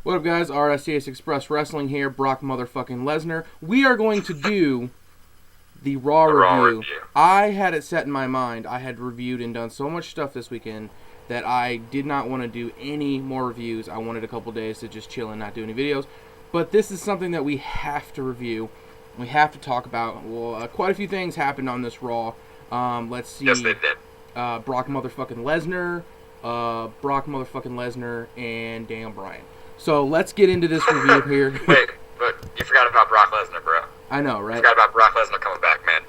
What up, guys? RSCS Express Wrestling here. Brock motherfucking Lesnar. We are going to do the Raw review. I had it set in my mind. I had reviewed and done so much stuff this weekend that I did not want to do any more reviews. I wanted a couple days to just chill and not do any videos. But this is something that we have to review. We have to talk about. Well, quite a few things happened on this Raw. Let's see. Yes, they did. Brock motherfucking Lesnar, and Daniel Bryan. So let's get into this review here. Wait, but you forgot about Brock Lesnar, bro. I know, right? You forgot about Brock Lesnar coming back, man.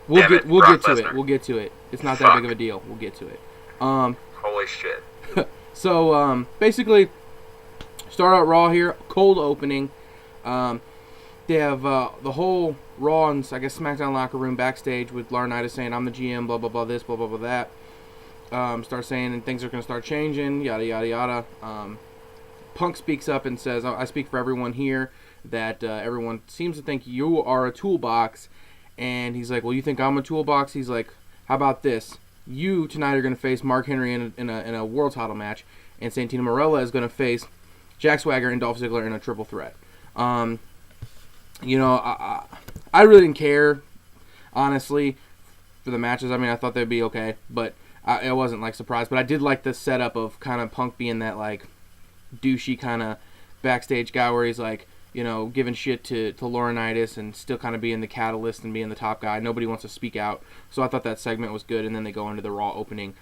We'll get to Lesnar. it. We'll get to it. It's not that big of a deal. We'll get to it. Holy shit. So basically, start out Raw here. Cold opening. They have the whole Raw and I guess SmackDown locker room backstage with Laurinaitis saying, "I'm the GM." Blah blah blah. This blah blah blah that. Start saying and things are going to start changing. Yada yada yada. Punk speaks up and says, "I speak for everyone here that everyone seems to think you are a toolbox." And he's like, "Well, you think I'm a toolbox?" He's like, "How about this? You tonight are going to face Mark Henry in a world title match, and Santino Marella is going to face Jack Swagger and Dolph Ziggler in a triple threat." I really didn't care, honestly, for the matches. I mean, I thought they'd be okay, but I wasn't like surprised. But I did like the setup of kind of Punk being that like douchey kind of backstage guy where he's like, giving shit to Laurinaitis and still kind of being the catalyst and being the top guy. Nobody wants to speak out. So I thought that segment was good. And then they go into the Raw opening.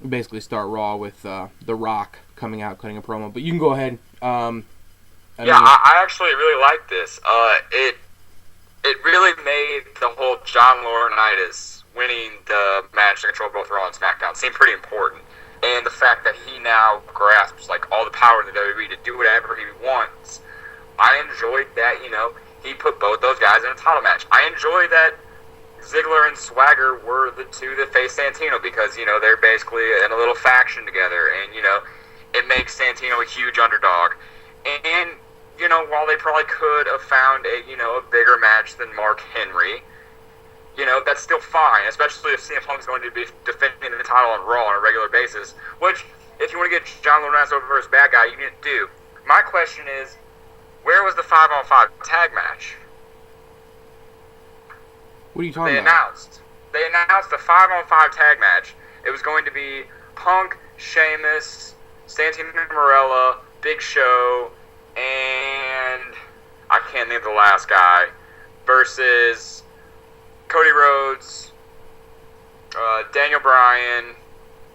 Basically start Raw with The Rock coming out, cutting a promo. But you can go ahead. I actually really like this. It really made the whole John Laurinaitis winning the match to control both Raw and SmackDown seem pretty important. And the fact that he now grasps like all the power in the WWE to do whatever he wants. I enjoyed that, he put both those guys in a title match. I enjoyed that Ziggler and Swagger were the two that faced Santino because, they're basically in a little faction together and, it makes Santino a huge underdog. And, while they probably could have found a bigger match than Mark Henry, that's still fine, especially if CM Punk's going to be defending the title on Raw on a regular basis, which, if you want to get John Laurinaitis over as bad guy, you need to do. My question is, where was the 5-on-5 tag match? What are you talking about? They announced a 5-on-5 tag match. It was going to be Punk, Sheamus, Santino Marella, Big Show, and I can't name the last guy, versus Cody Rhodes, Daniel Bryan.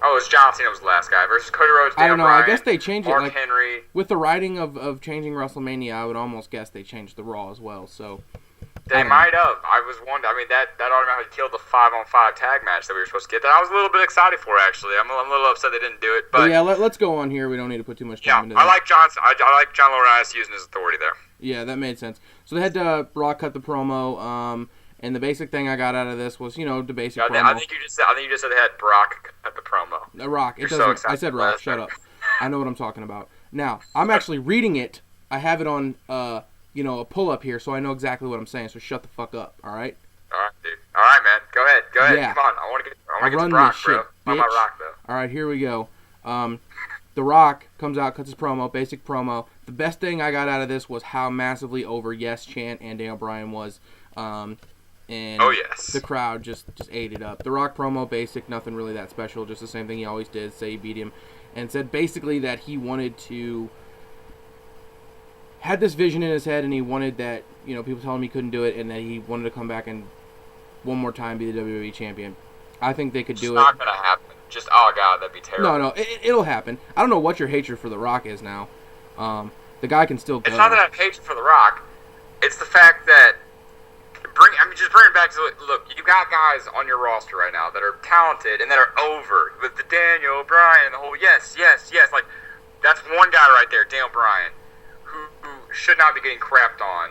Oh, it was John Cena was the last guy versus Cody Rhodes, Daniel Bryan. I guess they changed Mark it. Like, Henry. With the writing of changing WrestleMania, I would almost guess they changed the Raw as well. So they might have. I was wondering. I mean, that automatically killed the 5-on-5 tag match that we were supposed to get. That I was a little bit excited for, actually. I'm a little upset they didn't do it. But yeah, let's go on here. We don't need to put too much time into that. I like John Laurinaitis using his authority there. Yeah, that made sense. So they had Brock cut the promo. And the basic thing I got out of this was, the basic promo. I think you just said they had Brock at the promo. Rock. It doesn't. I said Rock. Shut up. I know what I'm talking about. Now I'm actually reading it. I have it on, a pull up here, so I know exactly what I'm saying. So shut the fuck up. All right. All right, dude. All right, man. Go ahead. Yeah. Come on. I want to get to run Brock, this bro. shit, I'm bitch. about Rock, though. All right, here we go. The Rock comes out, cuts his promo, basic promo. The best thing I got out of this was how massively over Yes Chant and Daniel Bryan was. And oh, yes. The crowd just ate it up. The Rock promo, basic, nothing really that special, just the same thing he always did, say he beat him, and said basically that he wanted to, had this vision in his head, and he wanted that, people telling him he couldn't do it, and that he wanted to come back and one more time be the WWE champion. I think they could do it. It's not going to happen. Just, oh, God, that'd be terrible. No, it'll happen. I don't know what your hatred for The Rock is now. The guy can still go. It's not that I have hatred for The Rock. It's the fact that just bring it back to, look, you got guys on your roster right now that are talented and that are over with the Daniel Bryan and the whole yes. Like, that's one guy right there, Daniel Bryan, who should not be getting crapped on,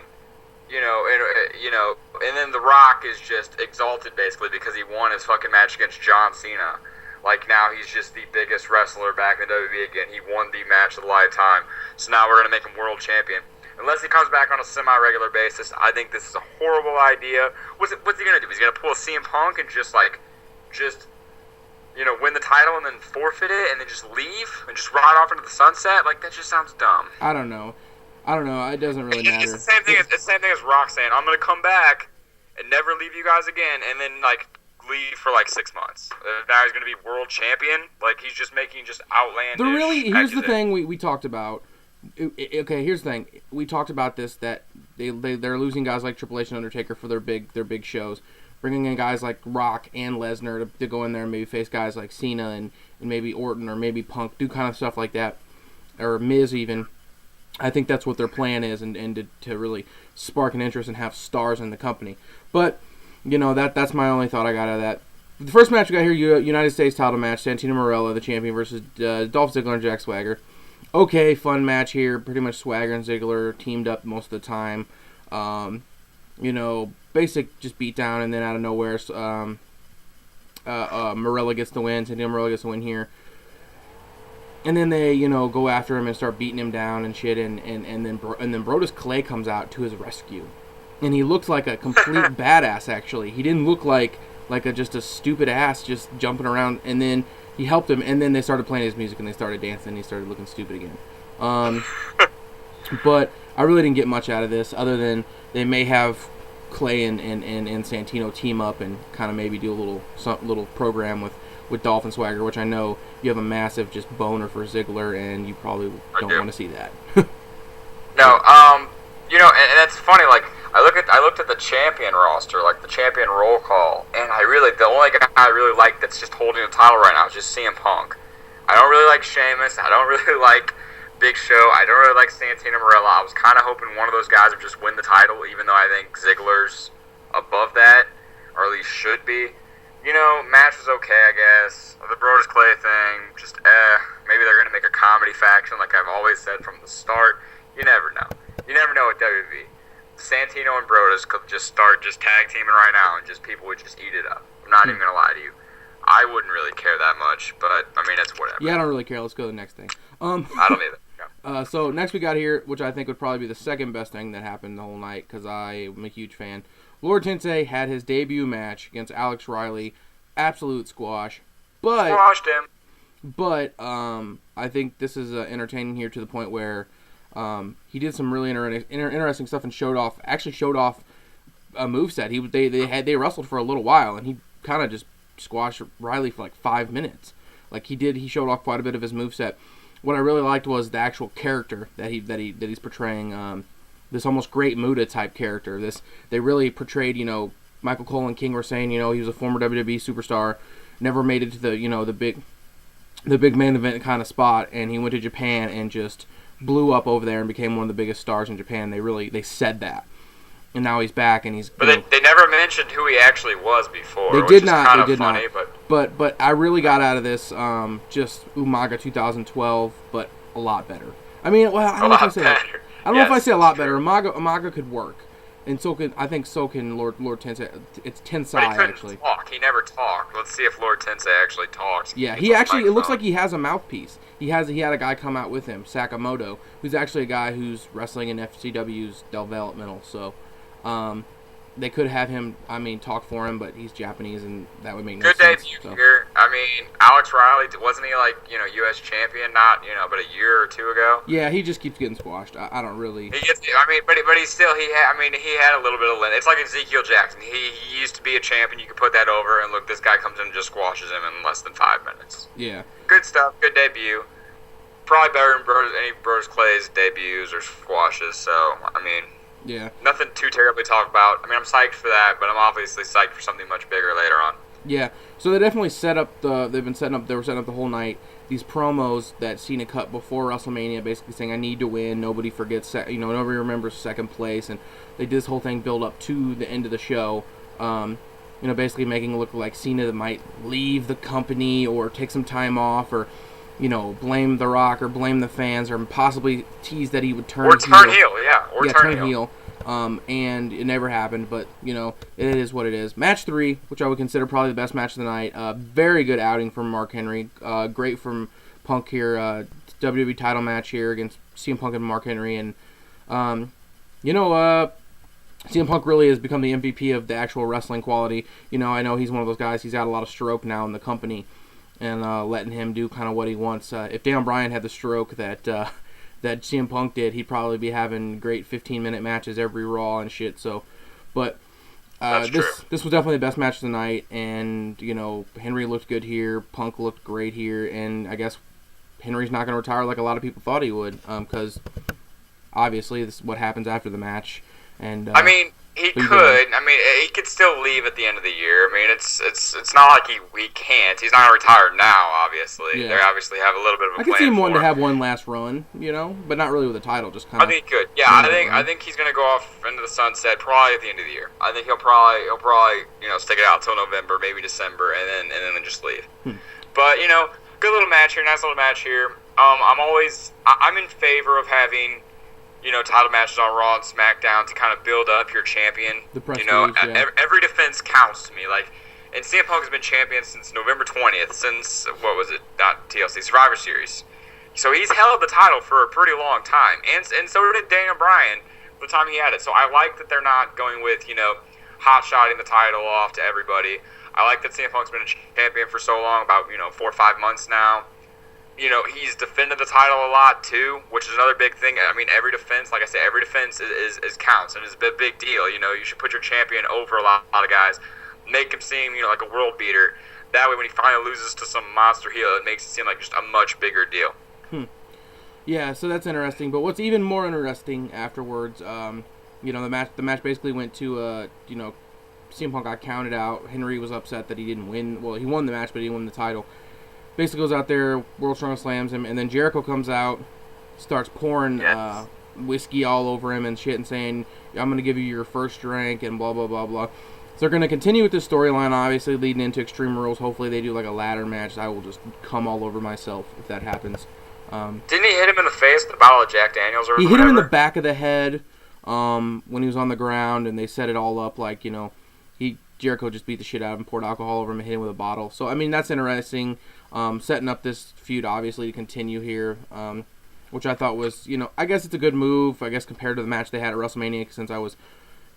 and then The Rock is just exalted basically because he won his fucking match against John Cena. Like, now he's just the biggest wrestler back in the WWE again. He won the match of the lifetime, so now we're going to make him world champion. Unless he comes back on a semi-regular basis, I think this is a horrible idea. What's he going to do? He's going to pull a CM Punk and just win the title and then forfeit it and then just leave and just ride off into the sunset? Like, that just sounds dumb. I don't know. It doesn't really matter. It's the same thing. It's the same thing as Rock saying, "I'm gonna come back and never leave you guys again," and then like leave for like 6 months. Now he's gonna be world champion. Like, he's just making just outlandish. Here's the thing we talked about. Okay, here's the thing. We talked about this, that they're losing guys like Triple H and Undertaker for their big shows, bringing in guys like Rock and Lesnar to go in there and maybe face guys like Cena and maybe Orton or maybe Punk, do kind of stuff like that, or Miz even. I think that's what their plan is, and to really spark an interest and have stars in the company. But that's my only thought I got out of that. The first match we got here, United States title match, Santino Marella, the champion, versus Dolph Ziggler and Jack Swagger. Okay, fun match here. Pretty much Swagger and Ziggler teamed up most of the time. Basic just beat down, and then out of nowhere, Marella gets the win. Santino Marella gets the win here. And then they, go after him and start beating him down and shit, and then Brodus Clay comes out to his rescue. And he looks like a complete badass, actually. He didn't look like just a stupid ass just jumping around. And then he helped him, and then they started playing his music, and they started dancing, and he started looking stupid again. But I really didn't get much out of this, other than they may have Clay and Santino team up and kind of maybe do a little program with Dolph and Swagger, which I know you have a massive just boner for Ziggler, and you probably don't want to see that. No, and that's funny. Like, I looked at the champion roster, like the champion roll call, and the only guy I really like that's just holding the title right now is just CM Punk. I don't really like Sheamus. I don't really like Big Show. I don't really like Santino Marella. I was kind of hoping one of those guys would just win the title, even though I think Ziggler's above that, or at least should be. Match was okay, I guess. The Brodus Clay thing, just maybe they're gonna make a comedy faction, like I've always said from the start. You never know. You never know with WWE. Santino and Brodus could just start tag teaming right now, and just people would just eat it up. I'm not even gonna lie to you. I wouldn't really care that much, but I mean, it's whatever. Yeah, I don't really care. Let's go to the next thing. I don't either. Yeah. So next we got here, which I think would probably be the second best thing that happened the whole night, because I'm a huge fan. Lord Tensei had his debut match against Alex Riley. Absolute squash. Squashed him. But I think this is entertaining here to the point where he did some really interesting stuff and showed off a moveset. They wrestled for a little while, and he kind of just squashed Riley for like 5 minutes. Like he showed off quite a bit of his moveset. What I really liked was the actual character that he's portraying. This almost Great Muta type character. They really portrayed, Michael Cole and King were saying, he was a former WWE superstar, never made it to the big main event kind of spot, and he went to Japan and just blew up over there and became one of the biggest stars in Japan. They said that. And now he's back, and he's. But they never mentioned who he actually was before. They did not. They did not. But I really got out of this just Umaga 2012, but a lot better. I mean, well, I don't know if I say that. I don't know if I say a lot better. Umaga could work, and so can Lord Tensei. It's Tensai, but he couldn't actually. Talk. He never talked. Let's see if Lord Tensei actually talks. Yeah, he actually. It looks like he has a mouthpiece. He had a guy come out with him, Sakamoto, who's actually a guy who's wrestling in FCW's developmental. So, they could have him, talk for him, but he's Japanese, and that would make no sense. Good debut here. Alex Riley, wasn't he U.S. champion but a year or two ago? Yeah, he just keeps getting squashed. I don't really. He gets, but he's still, he had a little bit of length. It's like Ezekiel Jackson. He used to be a champion. You could put that over, and look, this guy comes in and just squashes him in less than 5 minutes. Yeah. Good stuff. Good debut. Probably better than any Brodus Clay's debuts or squashes. So, yeah. Nothing too terribly to talk about. I'm psyched for that, but I'm obviously psyched for something much bigger later on. Yeah. So they definitely they were setting up the whole night these promos that Cena cut before WrestleMania, basically saying, I need to win, nobody forgets, nobody remembers second place, and they did this whole thing build up to the end of the show, basically making it look like Cena might leave the company or take some time off, or blame The Rock or blame the fans, or possibly tease that he would turn heel. And it never happened, but, it is what it is. Match 3, which I would consider probably the best match of the night. Very good outing from Mark Henry. Great from Punk here. WWE title match here against CM Punk and Mark Henry. And, CM Punk really has become the MVP of the actual wrestling quality. I know he's one of those guys. He's got a lot of stroke now in the company. and letting him do kind of what he wants. If Daniel Bryan had the stroke that CM Punk did, he'd probably be having great 15-minute matches every Raw and shit. So, but this was definitely the best match of the night, and Henry looked good here, Punk looked great here, and I guess Henry's not going to retire like a lot of people thought he would, because obviously this is what happens after the match. And I mean, he could. I mean, he could still leave at the end of the year. I mean, it's not like he can't. He's not going to retire now, obviously. Yeah. They obviously have a little bit of a plan. I could see him wanting to have one last run, but not really with a title, just kind of. I think he could. Yeah, I think he's going to go off into the sunset probably at the end of the year. I think he'll probably stick it out till November, maybe December, and then just leave. But good little match here, nice little match here. I'm in favor of having title matches on Raw and SmackDown to kind of build up your champion. The prestige, every defense counts to me. And CM Punk has been champion since November 20th, since, what was it, not TLC, Survivor Series. So he's held the title for a pretty long time. And so did Daniel Bryan for the time he had it. So I like that they're not going with, hot-shotting the title off to everybody. I like that CM Punk's been a champion for so long, about, 4 or 5 months now. He's defended the title a lot too, which is another big thing. I mean, every defense, like I said, every defense is counts and is a big deal. You should put your champion over a lot of guys, make him seem like a world beater. That way, when he finally loses to some monster heel, it makes it seem like just a much bigger deal. Yeah, so that's interesting. But what's even more interesting afterwards, the match basically went to CM Punk got counted out. Henry was upset that he didn't win. Well, he won the match, but he didn't win the title. Basically goes out there, World Strongest slams him, and then Jericho comes out, starts pouring whiskey all over him and shit, and saying, "I'm going to give you your first drink," and blah, blah, blah, blah. So they're going to continue with this storyline, obviously, leading into Extreme Rules. Hopefully they do like a ladder match. I will just come all over myself if that happens. Didn't he hit him in the face with a bottle of Jack Daniels or He whatever? hit him in the back of the head when he was on the ground, and they set it all up like, Jericho just beat the shit out of him, poured alcohol over him, and hit him with a bottle. So, I mean, that's interesting. Setting up this feud, obviously, to continue here, which I thought was, I guess it's a good move, I guess, compared to the match they had at WrestleMania, since I was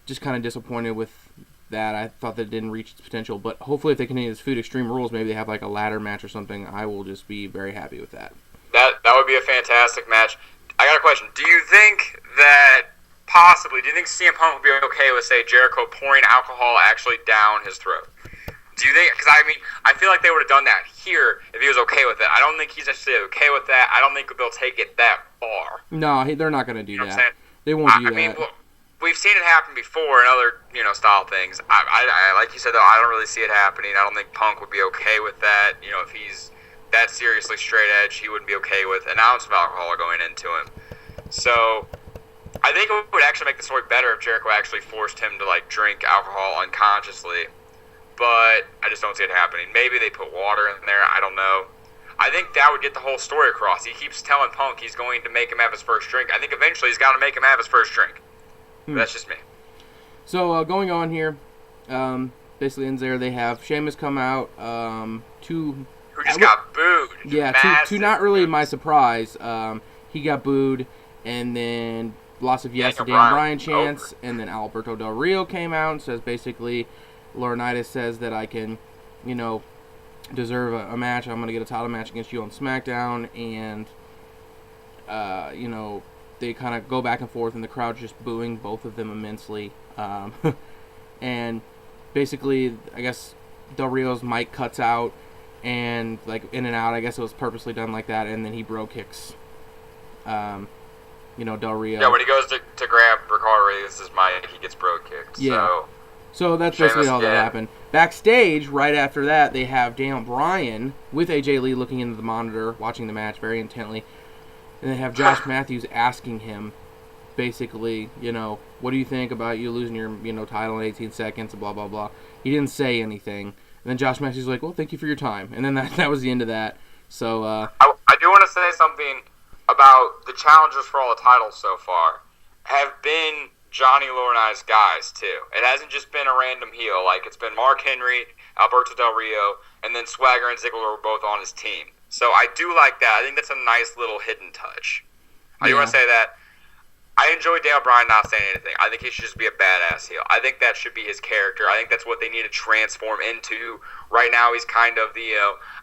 just kind of disappointed with that. I thought that it didn't reach its potential, but hopefully if they continue this feud, Extreme Rules, maybe they have like a ladder match or something, I will just be very happy with that. That would be a fantastic match. I got a question. Do you think CM Punk would be okay with, say, Jericho pouring alcohol actually down his throat? Do you think? Because I feel like they would have done that here if he was okay with it. I don't think he's necessarily okay with that. I don't think they'll take it that far. No, they're not going to do that. What I'm saying? They won't do that. I mean, we've seen it happen before in other style things. I like you said though, I don't really see it happening. I don't think Punk would be okay with that. If he's that seriously straight edge, he wouldn't be okay with an ounce of alcohol going into him. So I think it would actually make the story better if Jericho actually forced him to drink alcohol unconsciously. But I just don't see it happening. Maybe they put water in there. I don't know. I think that would get the whole story across. He keeps telling Punk he's going to make him have his first drink. I think eventually he's got to make him have his first drink. That's just me. So going on here, basically ends there. They have Sheamus come out. Who just got booed. Yeah, to not really my surprise. He got booed, and then lots of yes to Dan Bryan chants, and then Alberto Del Rio came out and says basically, Laurinaitis says that I can, deserve a match. I'm going to get a title match against you on SmackDown. And, they kind of go back and forth, and the crowd's just booing both of them immensely. And basically, I guess Del Rio's mic cuts out, and, in and out. I guess it was purposely done like that. And then he bro kicks, Del Rio. Yeah, when he goes to grab Ricardo Reyes' mic, he gets bro kicked. Yeah. So that's basically all that happened. Backstage, right after that, they have Daniel Bryan with AJ Lee looking into the monitor, watching the match very intently. And they have Josh Matthews asking him, basically, what do you think about you losing your, title in 18 seconds, blah, blah, blah. He didn't say anything. And then Josh Matthews was like, well, thank you for your time. And then that was the end of that. So, I do want to say something about the challengers for all the titles so far have been Johnny Laurinaitis guys, too. It hasn't just been a random heel. It's been Mark Henry, Alberto Del Rio, and then Swagger and Ziggler were both on his team. So I do like that. I think that's a nice little hidden touch. I do want to say that. I enjoy Daniel Bryan not saying anything. I think he should just be a badass heel. I think that should be his character. I think that's what they need to transform into. Right now, he's kind of the,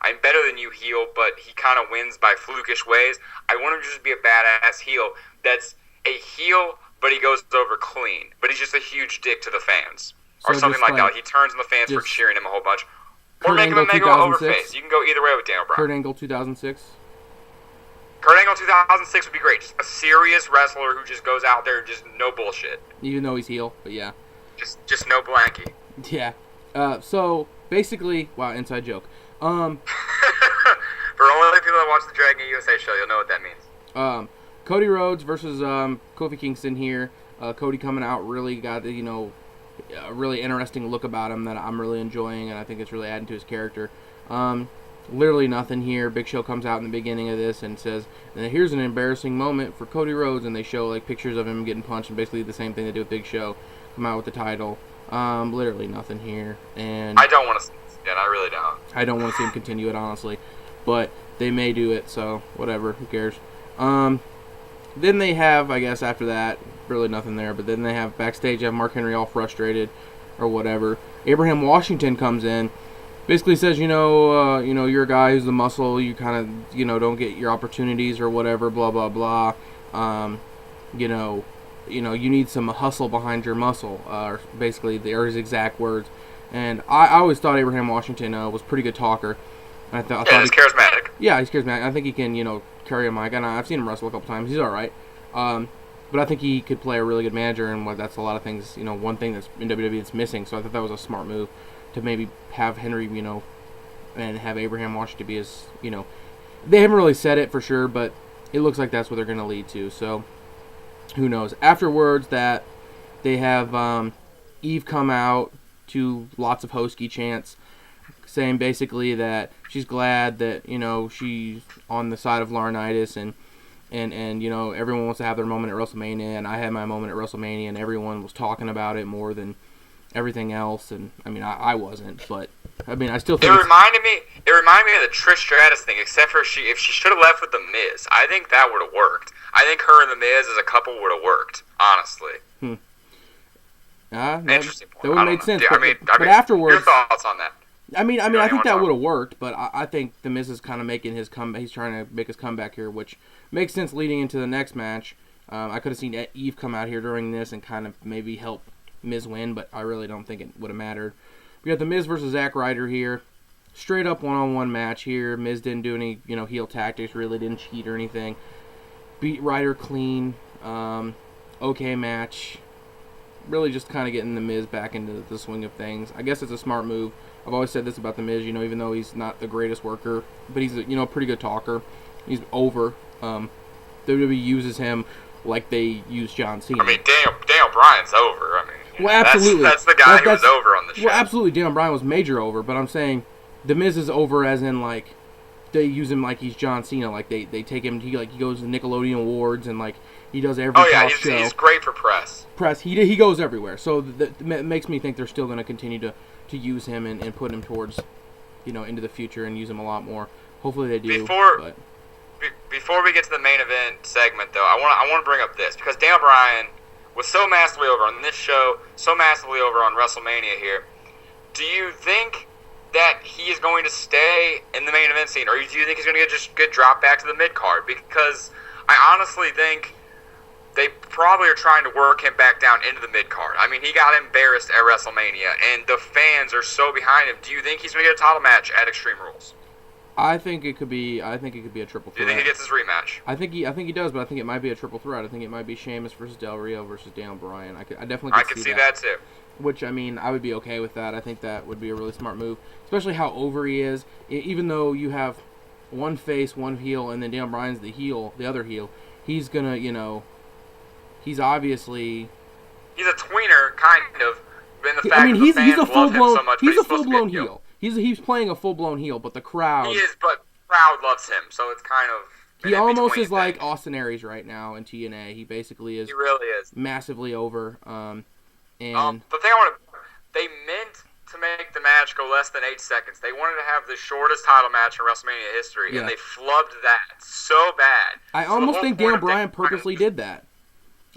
I'm better than you heel, but he kind of wins by flukish ways. I want him to just be a badass heel that's a heel, but he goes over clean. But he's just a huge dick to the fans. Or So something just like that. He turns on the fans for just cheering him a whole bunch. Or Kurt make him a Angle mega 2006? overface. You can go either way with Daniel Bryan. Kurt Angle 2006. Kurt Angle 2006 would be great. Just a serious wrestler who just goes out there and just no bullshit. Even though he's heel, but yeah. Just no blankie. Yeah. So basically, wow, inside joke. For only people that watch the Dragon USA show, you'll know what that means. Cody Rhodes versus Kofi Kingston here. Cody coming out really got a really interesting look about him that I'm really enjoying, and I think it's really adding to his character. Literally nothing here. Big Show comes out in the beginning of this and says, "Here's an embarrassing moment for Cody Rhodes," and they show like pictures of him getting punched, and basically the same thing they do with Big Show. Come out with the title. Literally nothing here, and I don't want to see this again. I really don't. I don't want to see him continue it, honestly, but they may do it, so whatever. Who cares? Then they have, I guess, after that, really nothing there. But then they have backstage, you have Mark Henry all frustrated or whatever. Abraham Washington comes in, basically says, you're a guy who's the muscle. You kind of, don't get your opportunities or whatever. Blah blah blah. You need some hustle behind your muscle. Or basically, they're his exact words. And I always thought Abraham Washington was a pretty good talker. I thought he's charismatic. Yeah, he's charismatic. I think he can, carry a mic. And I've seen him wrestle a couple times. He's all right. But I think he could play a really good manager, and that's a lot of things. One thing that's in WWE that's missing. So I thought that was a smart move to maybe have Henry, and have Abraham Washington be his, They haven't really said it for sure, but it looks like that's what they're going to lead to. So who knows? Afterwards, that they have Eve come out to lots of Hosky chants, saying basically that she's glad that she's on the side of Laurinaitis, and everyone wants to have their moment at WrestleMania, and I had my moment at WrestleMania, and everyone was talking about it more than everything else, and I wasn't, but I still think it reminded me of the Trish Stratus thing, except for if she should have left with the Miz. I think that would have worked. I think her and the Miz as a couple would have worked, honestly. Interesting point. That would have made sense. But afterwards, your thoughts on that? I think that would have worked, but I think the Miz is kind of making his comeback. He's trying to make his comeback here, which makes sense leading into the next match. I could have seen Eve come out here during this and kind of maybe help Miz win, but I really don't think it would have mattered. We got the Miz versus Zack Ryder here. Straight up one-on-one match here. Miz didn't do any, heel tactics, really didn't cheat or anything. Beat Ryder clean. Okay match. Really just kind of getting the Miz back into the swing of things. I guess it's a smart move. I've always said this about the Miz, even though he's not the greatest worker, but he's a pretty good talker. He's over. WWE uses him like they use John Cena. Daniel Bryan's over. Well, absolutely. That's the guy who was over on the show. Well, absolutely. Daniel Bryan was major over, but I'm saying the Miz is over as in like they use him like he's John Cena. Like they take him. He goes to Nickelodeon Awards and like he does every talk show. He's great for press. He goes everywhere. So that makes me think they're still going to continue to use him and put him towards into the future and use him a lot more. Hopefully they do. Before we get to the main event segment, though, I want to bring up this because Daniel Bryan was so massively over on this show, so massively over on WrestleMania here. Do you think that he is going to stay in the main event scene, or do you think he's going to get good drop back to the mid card? Because I honestly think they probably are trying to work him back down into the mid card. He got embarrassed at WrestleMania, and the fans are so behind him. Do you think he's going to get a title match at Extreme Rules? I think it could be a triple threat. Do you think he gets his rematch? I think he does, but I think it might be a triple threat. I think it might be Sheamus versus Del Rio versus Daniel Bryan. I definitely could see that too. Which I would be okay with that. I think that would be a really smart move, especially how over he is. Even though you have one face, one heel, and then Daniel Bryan's the other heel. He's gonna, he's obviously he's a tweener kind of. In the fact that the fans love him so much, he's a full-blown heel. He's playing a full-blown heel, but the crowd... He is, but the crowd loves him, so it's kind of... He almost is like Austin Aries right now in TNA. He basically is... He really is. Massively over. The thing they meant to make the match go less than 8 seconds. They wanted to have the shortest title match in WrestleMania history, and they flubbed that so bad. I almost think Daniel Bryan purposely did that.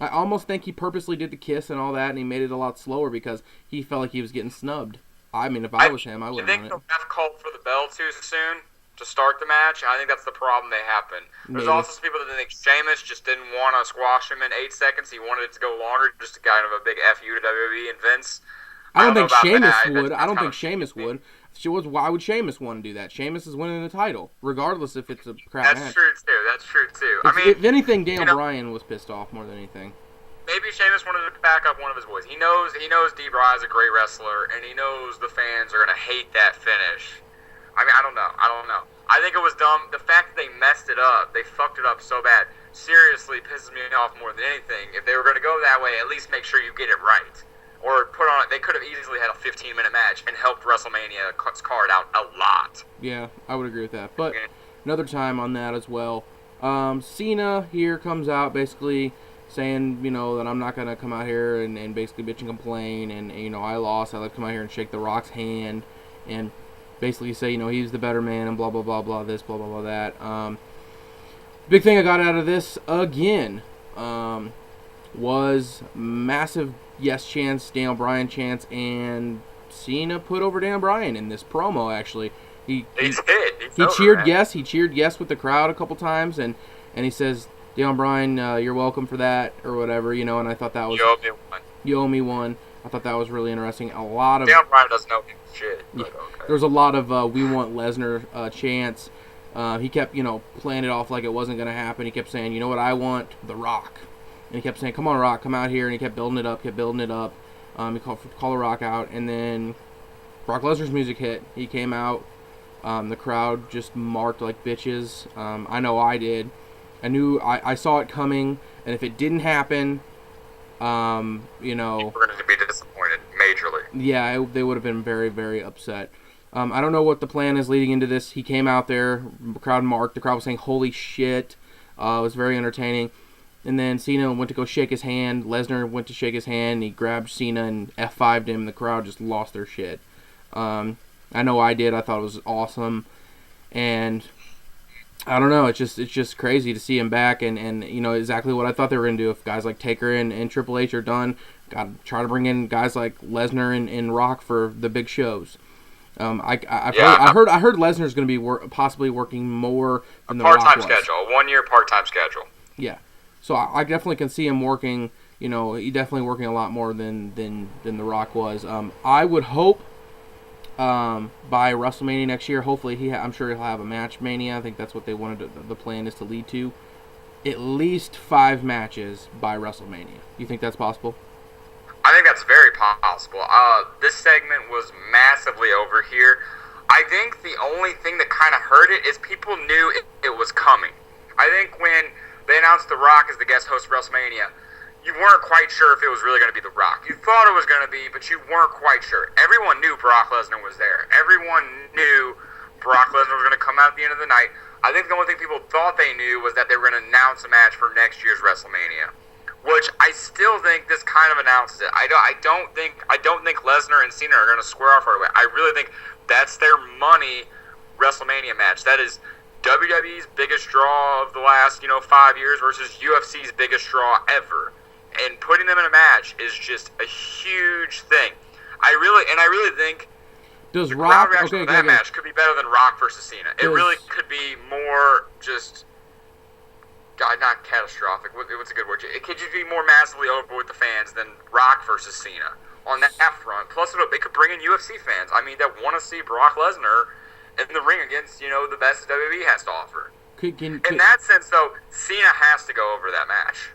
I almost think he purposely did the kiss and all that, and he made it a lot slower because he felt like he was getting snubbed. I mean, if I was him, I wouldn't want You it. think the ref called for the bell too soon to start the match? I think that's the problem they happen. There's Maybe. also some people that think Sheamus just didn't want to squash him in 8 seconds. He wanted it to go longer, just to kind of a big FU to WWE and Vince. I don't think know about Sheamus that. would. That's I don't kind think of Sheamus would. Why would Sheamus want to do that? Sheamus is winning the title, regardless if it's a crap match. That's true too. That's true too. If anything, Daniel Bryan was pissed off more than anything. Maybe Sheamus wanted to back up one of his boys. He knows D-Bry is a great wrestler, and he knows the fans are gonna hate that finish. I mean, I don't know. I think it was dumb. The fact that they messed it up, they fucked it up so bad, seriously pisses me off more than anything. If they were gonna go that way, at least make sure you get it right. Or put on. They could have easily had a 15-minute match and helped WrestleMania card out a lot. Yeah, I would agree with that. But another time on that as well. Cena here comes out basically saying, that I'm not going to come out here and basically bitch and complain. And, I lost. I'd like to come out here and shake The Rock's hand and basically say, he's the better man and blah, blah, blah, blah, this, blah, blah, blah, that. Big thing I got out of this, again, was massive yes chance, Daniel Bryan chance, and Cena put over Daniel Bryan in this promo, actually. He cheered yes. He cheered yes with the crowd a couple times, and he says, Daniel Bryan, you're welcome for that, or whatever, and I thought that was... You owe me one. You owe me one. I thought that was really interesting. A lot of... Daniel Bryan doesn't know shit, but okay. There was a lot of we want Lesnar chants. He kept, playing it off like it wasn't going to happen. He kept saying, you know what I want? The Rock. And he kept saying, come on, Rock, come out here. And he kept building it up. He called The Rock out. And then Brock Lesnar's music hit. He came out. The crowd just marked like bitches. I know I did. I saw it coming. And if it didn't happen, we're going to be disappointed majorly. Yeah, they would have been very, very upset. I don't know what the plan is leading into this. He came out there. The crowd marked. The crowd was saying, holy shit. It was very entertaining. And then Cena went to go shake his hand. Lesnar went to shake his hand. And he grabbed Cena and F5'd him. The crowd just lost their shit. I know I did. I thought it was awesome. And I don't know. It's just crazy to see him back. And exactly what I thought they were going to do. If guys like Taker and Triple H are done, got to try to bring in guys like Lesnar and Rock for the big shows. I heard Lesnar's going to be possibly working more than the Rock was. Part-time schedule. A 1-year part-time schedule. Yeah. So I definitely can see him working, he definitely working a lot more than The Rock was. I would hope by WrestleMania next year, hopefully I'm sure he'll have a match mania. I think that's what they wanted the plan is to lead to. At least 5 matches by WrestleMania. You think that's possible? I think that's very possible. This segment was massively over here. I think the only thing that kind of hurt it is people knew it was coming. I think when they announced The Rock as the guest host of WrestleMania, you weren't quite sure if it was really going to be The Rock. You thought it was going to be, but you weren't quite sure. Everyone knew Brock Lesnar was there. Everyone knew Brock Lesnar was going to come out at the end of the night. I think the only thing people thought they knew was that they were going to announce a match for next year's WrestleMania, which I still think this kind of announces it. I don't think Lesnar and Cena are going to square off right away. I really think that's their money WrestleMania match. That is WWE's biggest draw of the last, 5 years versus UFC's biggest draw ever. And putting them in a match is just a huge thing. I really think the crowd reaction to that match could be better than Rock versus Cena. It really could be more just, God, not catastrophic. What's a good word? It could just be more massively over with the fans than Rock versus Cena on that front. Plus, they could bring in UFC fans. I mean, that want to see Brock Lesnar in the ring against, the best WWE has to offer. In that sense, though, Cena has to go over that match.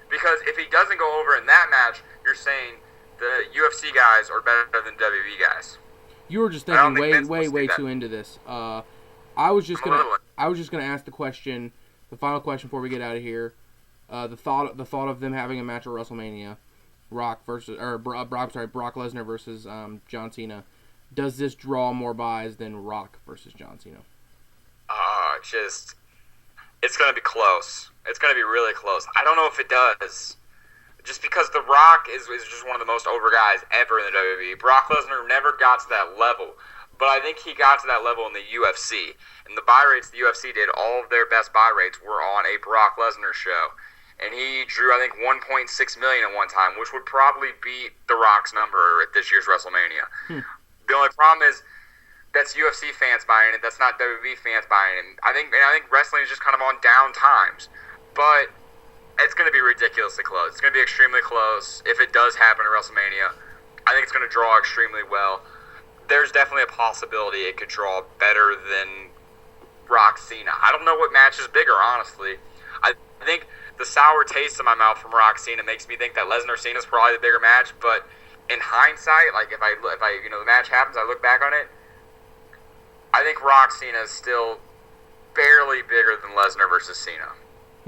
Because if he doesn't go over in that match, you're saying the UFC guys are better than WWE guys. You were just thinking way too into this. I was just gonna ask the question, the final question before we get out of here. The thought of them having a match at WrestleMania, Brock Lesnar versus John Cena. Does this draw more buys than Rock versus John Cena? It's going to be close. It's going to be really close. I don't know if it does. Just because The Rock is just one of the most over guys ever in the WWE. Brock Lesnar never got to that level. But I think he got to that level in the UFC. And the buy rates the UFC did, all of their best buy rates were on a Brock Lesnar show. and he drew, I think, 1.6 million at one time, which would probably beat The Rock's number at this year's WrestleMania. The only problem is that's UFC fans buying it. That's not WWE fans buying it. I think wrestling is just kind of on down times, but it's going to be ridiculously close. It's going to be extremely close if it does happen at WrestleMania. I think it's going to draw extremely well. There's definitely a possibility it could draw better than Rock Cena. I don't know what match is bigger, honestly. I think the sour taste in my mouth from Rock Cena makes me think that Lesnar Cena is probably the bigger match. But in hindsight, like if I the match happens, I look back on it, I think Rock Cena is still barely bigger than Lesnar versus Cena.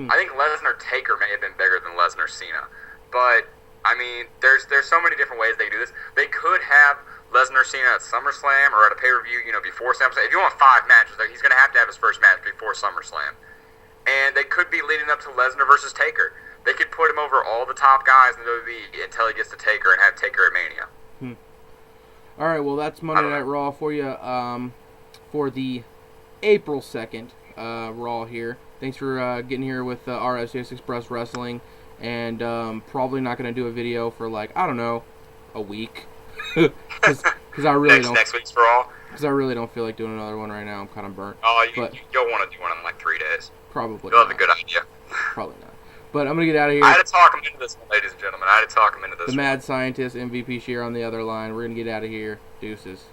I think Lesnar Taker may have been bigger than Lesnar Cena, but I mean, there's so many different ways they could do this. They could have Lesnar Cena at SummerSlam or at a pay-per-view, before SummerSlam. If you want 5 matches, he's going to have his first match before SummerSlam. And they could be leading up to Lesnar versus Taker. They could put him over all the top guys in the WWE until he gets to Taker and have Taker at Mania. All right, well, that's Monday Night Raw for you for the April 2nd Raw here. Thanks for getting here with RSJS Express Wrestling. And probably not going to do a video for, I don't know, a week. Because I really don't. Next week's for all. Because I really don't feel like doing another one right now. I'm kind of burnt. Oh, you'll want to do one in 3 days. Probably. You'll have a good idea. Probably not. But I'm gonna get out of here. I had to talk him into this one, ladies and gentlemen. I had to talk him into this. The Mad Scientist, MVP Shear on the other line. We're gonna get out of here. Deuces.